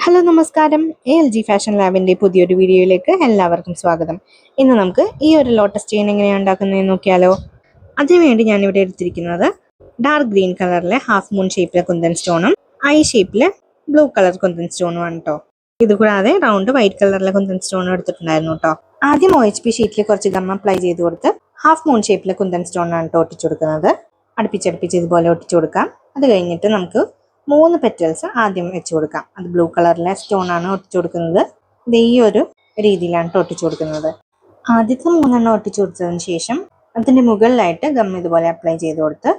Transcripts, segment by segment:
Hello നമസ്കാരം. ALG fashion ലാബിൻ്റെ പുതിയൊരു വീഡിയോയിലേക്ക് എല്ലാവർക്കും സ്വാഗതം. ഇന്ന് നമുക്ക് ഈ ഒരു ലോട്ടസ് ചെയിൻ എങ്ങനെയാണ് ഉണ്ടാക്കുന്നതെന്ന് നോക്കിയാലോ. അതിനുവേണ്ടി ഞാനിവിടെ എടുത്തിരിക്കുന്നത് ഡാർക്ക് ഗ്രീൻ കളറിലെ ഹാഫ് മൂൺ ഷേപ്പിലെ കുന്തൻ സ്റ്റോണും ഐ ഷേപ്പിലെ ബ്ലൂ കളർ കുന്തൻ സ്റ്റോണും ആണ് കേട്ടോ. ഇതുകൂടാതെ റൗണ്ട് വൈറ്റ് കളറിലെ കുന്തൻ സ്റ്റോണും എടുത്തിട്ടുണ്ടായിരുന്നു കേട്ടോ. ആദ്യം OHP ഷീറ്റിൽ കുറച്ച് ഗം അപ്ലൈ ചെയ്ത് കൊടുത്ത് ഹാഫ് മൂൺ ഷേപ്പിലെ കുന്തൻ സ്റ്റോണാണ് കേട്ടോ ഒട്ടിച്ചു കൊടുക്കുന്നത്. അടുപ്പിച്ചടുപ്പിച്ച് ഇതുപോലെ ഒട്ടിച്ചു കൊടുക്കാം. അത് കഴിഞ്ഞിട്ട് നമുക്ക് 3 പെറ്റൽസ് ആദ്യം വെച്ച് കൊടുക്കാം. അത് ബ്ലൂ കളറിലെ സ്റ്റോൺ ആണ് ഒട്ടിച്ചു കൊടുക്കുന്നത്. ഇത് ഈ ഒരു രീതിയിലാണ് ഒട്ടിച്ചു കൊടുക്കുന്നത്. ആദ്യത്തെ 3 ഒട്ടിച്ചു കൊടുത്തതിന് ശേഷം അതിന്റെ മുകളിലായിട്ട് ഗം ഇതുപോലെ അപ്ലൈ ചെയ്ത് കൊടുത്ത്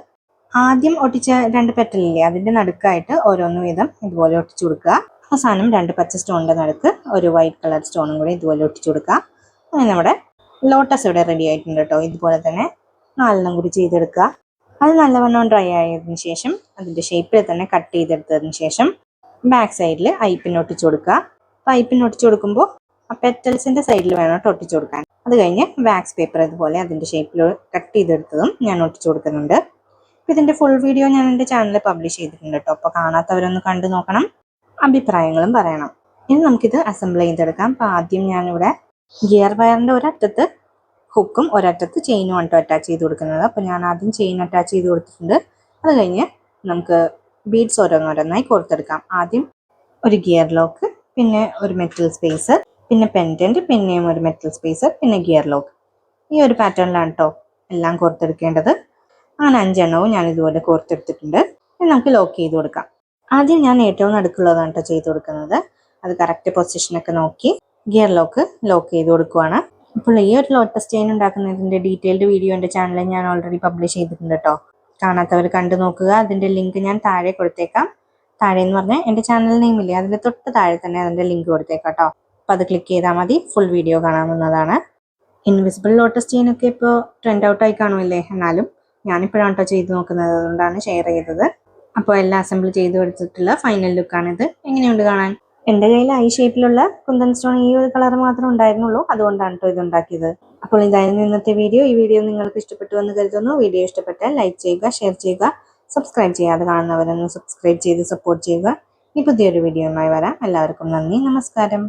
ആദ്യം ഒട്ടിച്ച 2 പെറ്റലില്ലേ അതിന്റെ നടുക്കായിട്ട് ഓരോന്ന് വീതം ഇതുപോലെ ഒട്ടിച്ചു കൊടുക്കുക. അവസാനം 2 പച്ച സ്റ്റോണിന്റെ നടുക്ക് ഒരു വൈറ്റ് കളർ സ്റ്റോണും കൂടി ഇതുപോലെ ഒട്ടിച്ചു കൊടുക്കുക. അങ്ങനെ നമ്മുടെ ലോട്ടസ് ഇവിടെ റെഡി ആയിട്ടുണ്ട് കേട്ടോ. ഇതുപോലെ തന്നെ 4 കൂടി ചെയ്തെടുക്കുക. അത് നല്ലവണ്ണം ഡ്രൈ ആയതിനു ശേഷം അതിന്റെ ഷേപ്പിൽ തന്നെ കട്ട് ചെയ്തെടുത്തതിന് ശേഷം ബാക്ക് സൈഡിൽ ഐപ്പിൻ ഒട്ടിച്ചു കൊടുക്കുക. ഐപ്പിൻ ഒട്ടിച്ചു കൊടുക്കുമ്പോൾ ആ പെറ്റൽസിന്റെ സൈഡിൽ വേണം ഒട്ടിച്ചു കൊടുക്കാൻ. അത് കഴിഞ്ഞ് വാക്സ് പേപ്പർ ഇതുപോലെ അതിന്റെ ഷേപ്പിൽ കട്ട് ചെയ്തെടുത്തതും ഞാൻ ഒട്ടിച്ചു കൊടുക്കുന്നുണ്ട്. ഇതിന്റെ ഫുൾ വീഡിയോ ഞാൻ എൻ്റെ ചാനലിൽ പബ്ലിഷ് ചെയ്തിട്ടുണ്ട് കേട്ടോ. അപ്പോൾ കാണാത്തവരൊന്ന് കണ്ടു നോക്കണം, അഭിപ്രായങ്ങളും പറയണം. ഇനി നമുക്കിത് അസംബിൾ ചെയ്തെടുക്കാം. അപ്പോൾ ആദ്യം ഞാനിവിടെ ഗിയർ വയറിന്റെ ഒരറ്റത്ത് ഹുക്കും ഒരറ്റത്ത് ചെയിനും ആണ് അറ്റാച്ച് ചെയ്ത് കൊടുക്കുന്നത്. അപ്പോൾ ഞാൻ ആദ്യം ചെയിൻ അറ്റാച്ച് ചെയ്ത് കൊടുത്തിട്ടുണ്ട്. അത് കഴിഞ്ഞ് നമുക്ക് ബീഡ്സ് ഓരോന്നോരോന്നായി കോർത്തെടുക്കാം. ആദ്യം ഒരു ഗിയർ ലോക്ക്, പിന്നെ ഒരു മെറ്റൽ സ്പേസ്, പിന്നെ പെൻഡന്റ്, പിന്നെയും ഒരു മെറ്റൽ സ്പേസ്, പിന്നെ ഗിയർ ലോക്ക്. ഈ ഒരു പാറ്റേണിലാണ് കേട്ടോ എല്ലാം കോർത്തെടുക്കേണ്ടത്. അങ്ങനെ 5 എണ്ണവും ഞാൻ ഇതുപോലെ കോർത്തെടുത്തിട്ടുണ്ട്. ഇനി നമുക്ക് ലോക്ക് ചെയ്ത് കൊടുക്കാം. ആദ്യം ഞാൻ ഏറ്റവും നടുക്കുള്ളതാണ് കേട്ടോ ചെയ്ത് കൊടുക്കുന്നത്. അത് കറക്റ്റ് പൊസിഷനൊക്കെ നോക്കി ഗിയർ ലോക്ക് ചെയ്ത് കൊടുക്കുവാണ്. അപ്പോൾ ഈ ഒരു ലോട്ടസ് ചെയിൻ ഉണ്ടാക്കുന്നതിന്റെ ഡീറ്റെയിൽഡ് വീഡിയോ എൻ്റെ ചാനലിൽ ഞാൻ ഓൾറെഡി പബ്ലിഷ് ചെയ്തിട്ടുണ്ട് കേട്ടോ. കാണാത്തവർ കണ്ടു നോക്കുക. അതിന്റെ ലിങ്ക് ഞാൻ താഴെ കൊടുത്തേക്കാം. താഴെ എന്ന് പറഞ്ഞാൽ എൻ്റെ ചാനൽ നെയിമില്ലേ അതിന്റെ തൊട്ട് താഴെ തന്നെ അതിന്റെ ലിങ്ക് കൊടുത്തേക്കാം കേട്ടോ. അപ്പോൾ അത് ക്ലിക്ക് ചെയ്താൽ മതി, ഫുൾ വീഡിയോ കാണാവുന്നതാണ്. ഇൻവിസിബിൾ ലോട്ടസ് ചെയിൻ ഒക്കെ ഇപ്പോൾ ട്രെൻഡ് ഔട്ട് ആയി കാണുമല്ലേ. എന്നാലും ഞാനിപ്പോഴാണ് കേട്ടോ ചെയ്ത് നോക്കുന്നത്, അതുകൊണ്ടാണ് ഷെയർ ചെയ്തത്. അപ്പോൾ എല്ലാം അസംബിൾ ചെയ്ത് എടുത്തിട്ടുള്ള ഫൈനൽ ലുക്കാണിത്. എങ്ങനെയുണ്ട് കാണാൻ? എൻ്റെ കയ്യിൽ ഐ ഷേപ്പിലുള്ള കുന്തൻ സ്റ്റോൺ ഈ ഒരു കളർ മാത്രമേ ഉണ്ടായിരുന്നുള്ളൂ, അതുകൊണ്ടാണ് കേട്ടോ ഇത് ഉണ്ടാക്കിയത്. അപ്പോൾ ഇതായിരുന്നു ഇന്നത്തെ വീഡിയോ. ഈ വീഡിയോ നിങ്ങൾക്ക് ഇഷ്ടപ്പെട്ടു എന്ന് കരുതുന്നു. വീഡിയോ ഇഷ്ടപ്പെട്ടാൽ ലൈക്ക് ചെയ്യുക, ഷെയർ ചെയ്യുക, സബ്സ്ക്രൈബ് ചെയ്യാതെ കാണുന്നവരൊന്ന് സബ്സ്ക്രൈബ് ചെയ്ത് സപ്പോർട്ട് ചെയ്യുക. ഈ പുതിയൊരു വീഡിയോയുമായി വരാം. എല്ലാവർക്കും നന്ദി, നമസ്കാരം.